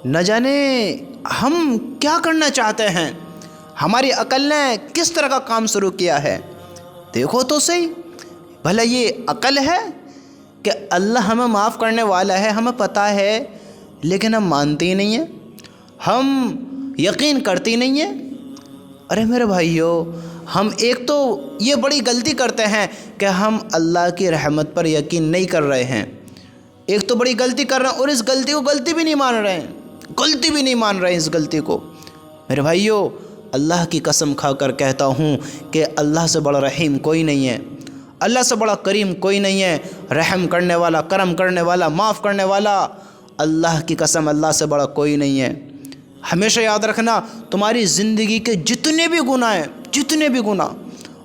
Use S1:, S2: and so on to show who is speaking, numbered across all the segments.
S1: نہ جانے ہم کیا کرنا چاہتے ہیں، ہماری عقل نے کس طرح کا کام شروع کیا ہے۔ دیکھو تو صحیح، بھلا یہ عقل ہے کہ اللہ ہمیں معاف کرنے والا ہے، ہمیں پتہ ہے، لیکن ہم مانتے ہی نہیں ہیں، ہم یقین کرتے ہی نہیں ہیں۔ ارے میرے بھائیو، ہم ایک تو یہ بڑی غلطی کرتے ہیں کہ ہم اللہ کی رحمت پر یقین نہیں کر رہے ہیں، ایک تو بڑی غلطی کر رہے ہیں، اور اس غلطی کو غلطی بھی نہیں مان رہے ہیں، غلطی بھی نہیں مان رہے ہیں اس غلطی کو۔ میرے بھائیو، اللہ کی قسم کھا کر کہتا ہوں کہ اللہ سے بڑا رحیم کوئی نہیں ہے، اللہ سے بڑا کریم کوئی نہیں ہے، رحم کرنے والا، کرم کرنے والا، معاف کرنے والا، اللہ کی قسم اللہ سے بڑا کوئی نہیں ہے۔ ہمیشہ یاد رکھنا، تمہاری زندگی کے جتنے بھی گناہ ہیں، جتنے بھی گناہ،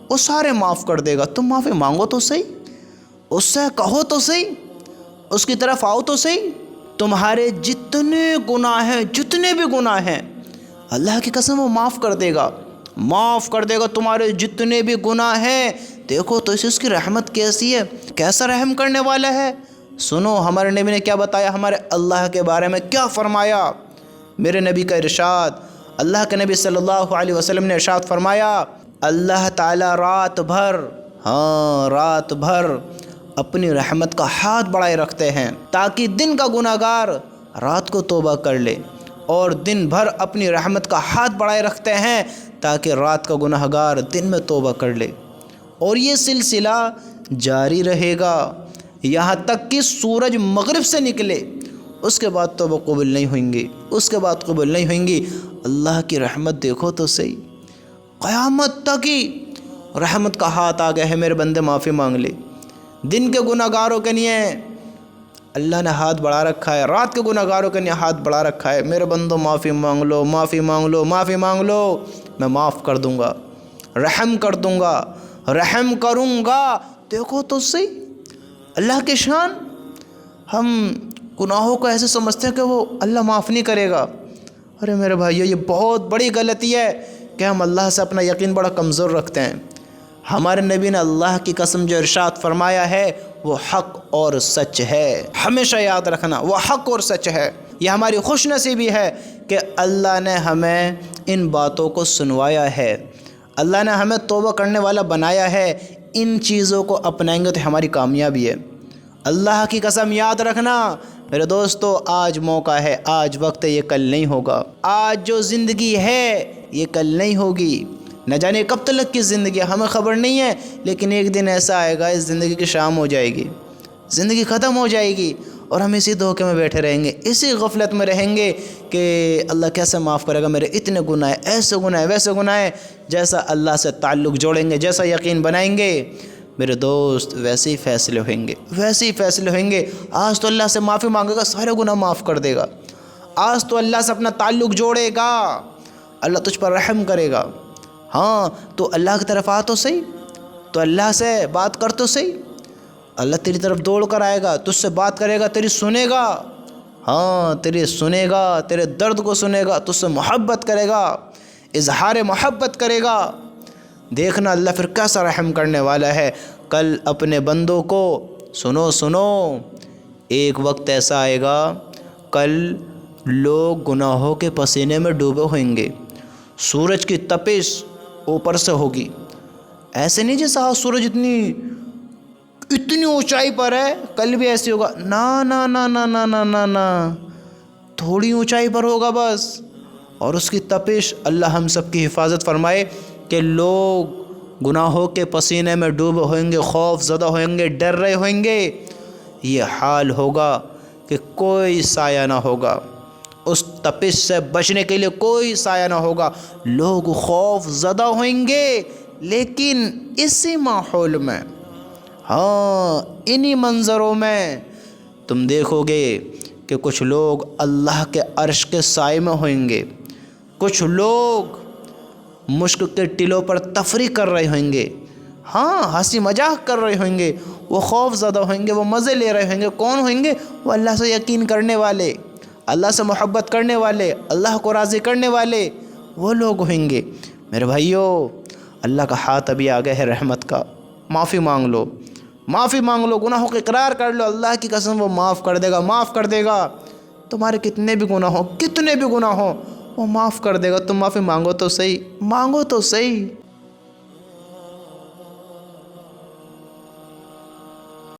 S1: وہ سارے معاف کر دے گا۔ تم معافی مانگو تو صحیح، اس سے کہو تو صحیح، اس کی طرف آؤ تو صحیح۔ تمہارے جتنے گناہ ہیں، جتنے بھی گناہ ہیں، اللہ کی قسم وہ معاف کر دے گا، معاف کر دے گا تمہارے جتنے بھی گناہ ہیں۔ دیکھو تو اس کی رحمت کیسی ہے، کیسا رحم کرنے والا ہے۔ سنو ہمارے نبی نے کیا بتایا، ہمارے اللہ کے بارے میں کیا فرمایا۔ میرے نبی کا ارشاد، اللہ کے نبی صلی اللہ علیہ وسلم نے ارشاد فرمایا، اللہ تعالیٰ رات بھر، رات بھر اپنی رحمت کا ہاتھ بڑھائے رکھتے ہیں تاکہ دن کا گناہ گار رات کو توبہ کر لے، اور دن بھر اپنی رحمت کا ہاتھ بڑھائے رکھتے ہیں تاکہ رات کا گناہ گار دن میں توبہ کر لے، اور یہ سلسلہ جاری رہے گا یہاں تک کہ سورج مغرب سے نکلے، اس کے بعد توبہ قبول نہیں ہوئیں گی، اس کے بعد قبول نہیں ہوئیں گی۔ اللہ کی رحمت دیکھو تو صحیح، قیامت تک ہی رحمت کا ہاتھ آ گیا ہے، میرے بندے معافی مانگ لے۔ دن کے گناہ گاروں کے لیے اللہ نے ہاتھ بڑھا رکھا ہے، رات کے گناہ گاروں کے لیے ہاتھ بڑھا رکھا ہے، میرے بندوں معافی مانگ لو، معافی مانگ لو، معافی مانگ لو، میں معاف کر دوں گا، رحم کر دوں گا، رحم کروں گا۔ دیکھو تو صحیح اللہ کی شان۔ ہم گناہوں کو ایسے سمجھتے ہیں کہ وہ اللہ معاف نہیں کرے گا۔ ارے میرے بھائیو، یہ بہت بڑی غلطی ہے کہ ہم اللہ سے اپنا یقین بڑا کمزور رکھتے ہیں۔ ہمارے نبی نے اللہ کی قسم جو ارشاد فرمایا ہے وہ حق اور سچ ہے، ہمیشہ یاد رکھنا، وہ حق اور سچ ہے۔ یہ ہماری خوش نصیبی ہے کہ اللہ نے ہمیں ان باتوں کو سنوایا ہے، اللہ نے ہمیں توبہ کرنے والا بنایا ہے۔ ان چیزوں کو اپنائیں گے تو ہماری کامیابی ہے۔ اللہ کی قسم یاد رکھنا میرے دوستو، آج موقع ہے، آج وقت ہے، یہ کل نہیں ہوگا۔ آج جو زندگی ہے یہ کل نہیں ہوگی، نہ جانے کب تک کی زندگی ہمیں خبر نہیں ہے، لیکن ایک دن ایسا آئے گا اس زندگی کی شام ہو جائے گی، زندگی ختم ہو جائے گی، اور ہم اسی دھوکے میں بیٹھے رہیں گے، اسی غفلت میں رہیں گے کہ اللہ کیسے معاف کرے گا، میرے اتنے گناہ ہیں، ایسے گناہ ہیں، ویسے گناہ ہیں۔ جیسا اللہ سے تعلق جوڑیں گے، جیسا یقین بنائیں گے میرے دوست، ویسے ہی فیصلے ہوئیں گے، ویسے ہی فیصلے ہوئیں گے۔ آج تو اللہ سے معافی مانگے گا، سارے گناہ معاف کر دے گا۔ آج تو اللہ سے اپنا تعلق جوڑے گا، اللہ تجھ پر رحم کرے گا۔ ہاں تو اللہ کی طرف آ تو صحیح، تو اللہ سے بات کر تو صحیح، اللہ تیری طرف دوڑ کر آئے گا، تجھ سے بات کرے گا، تیری سنے گا، ہاں تیری سنے گا، تیرے درد کو سنے گا، تجھ سے محبت کرے گا، اظہار محبت کرے گا۔ دیکھنا اللہ پھر کیسا رحم کرنے والا ہے۔ کل اپنے بندوں کو سنو، ایک وقت ایسا آئے گا، کل لوگ گناہوں کے پسینے میں ڈوبے ہوئیں گے، سورج کی تپش اوپر سے ہوگی، ایسے نہیں جیسا سورج اتنی اونچائی پر ہے، کل بھی ایسے ہوگا، نا، تھوڑی اونچائی پر ہوگا بس، اور اس کی تپش، اللہ ہم سب کی حفاظت فرمائے کہ لوگ گناہوں کے پسینے میں ڈوبے ہوئیں گے، خوف زدہ ہوئیں گے، ڈر رہے ہوئیں گے۔ یہ حال ہوگا کہ کوئی سایہ نہ ہوگا، اس تپش سے بچنے کے لیے کوئی سایہ نہ ہوگا، لوگ خوف زدہ ہوئیں گے۔ لیکن اسی ماحول میں، ہاں انہی منظروں میں تم دیکھو گے کہ کچھ لوگ اللہ کے عرش کے سائے میں ہوئیں گے، کچھ لوگ مشک کے ٹلوں پر تفریح کر رہے ہوئیں گے، ہاں ہنسی مذاق کر رہے ہوئیں گے، وہ خوف زدہ ہوئیں گے، وہ مزے لے رہے ہوئیں گے۔ کون ہوئیں گے؟ وہ اللہ سے یقین کرنے والے، اللہ سے محبت کرنے والے، اللہ کو راضی کرنے والے، وہ لوگ ہوئیں گے۔ میرے بھائیو، اللہ کا ہاتھ ابھی آ گیا ہے رحمت کا، معافی مانگ لو، معافی مانگ لو، گناہوں کا اقرار کر لو، اللہ کی قسم وہ معاف کر دے گا، معاف کر دے گا۔ تمہارے کتنے بھی گناہ ہو وہ معاف کر دے گا. تم معافی مانگو تو صحیح, مانگو تو صحیح.